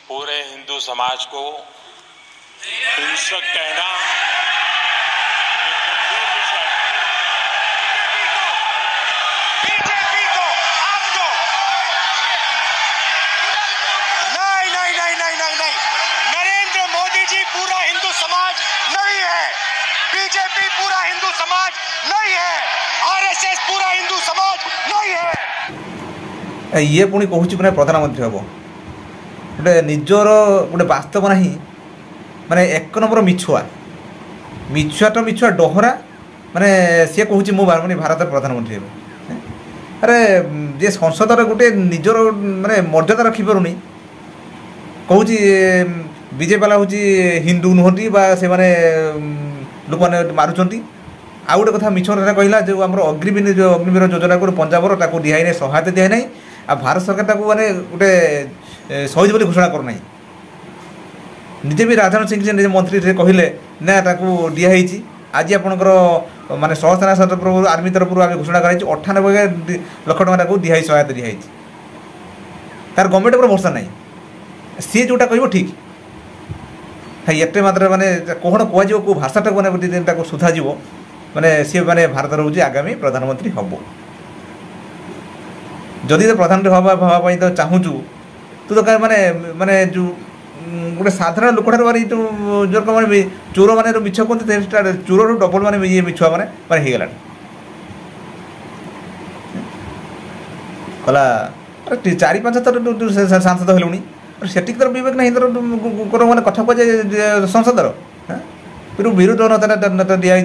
पूरे हिंदू समाज को हिंसक कहना गंभीर विषय है। बीजेपी को आपको नहीं नहीं नहीं नहीं नहीं नहीं नरेंद्र मोदी जी पूरा हिंदू समाज नहीं है, बीजेपी पूरा हिंदू समाज नहीं है, आरएसएस पूरा हिंदू समाज नहीं है। ये पुणी कहूँ मैंने प्रधानमंत्री हम गोटे निजर गोटे बास्तव ना माने एक नंबर मिछुआ मिछुआ तो मिछुआ डहरा माने सी कहूँ मु माने भारत प्रधानमंत्री हे। अरे जे संसद गोटे निजर माने मर्यादा रखिपारुनी कहूँ बीजेपी वाला हूँ हिंदू नुहति से माने लोक मैंने मारुंट आउ गोटे कथा मिछ कहला जो आम अग्निवीर योजना को पंजाबर ताको दिहाई ना सहायता दिहाई ना आ भारत सरकार माने गोटे शहीद बोली घोषणा करना निजे भी राजनाथ सिंह निजे मंत्री से कहले ना ताको दिहाई आज आपंकर माने सहसेना तरफ आर्मी तरफ आम घोषणा कर 98 लाख टका दिहाई सहायता दिहाई तार गवर्नमेंट पर भरोसा ना सी जोटा कह ठीक एते मात्र माने कौन कह कौ भाषाटा मैंने सुधाजी माने सी माने भारत रोचे आगामी प्रधानमंत्री हम जदि तो प्रधानमंत्री हवाई तो चाहूँ तू तो माने माने जो गोटे साधारण लोक मारे जो मैंने चोर मैंने मिछ कहते चोर डबल माने ये मिछुआ मैंने माने हो गला कला अरे 4-5 थर सांसद हेलुणी से तर विवेक ना तर मैंने कथा कह संसदर विरोध नेता दिखाई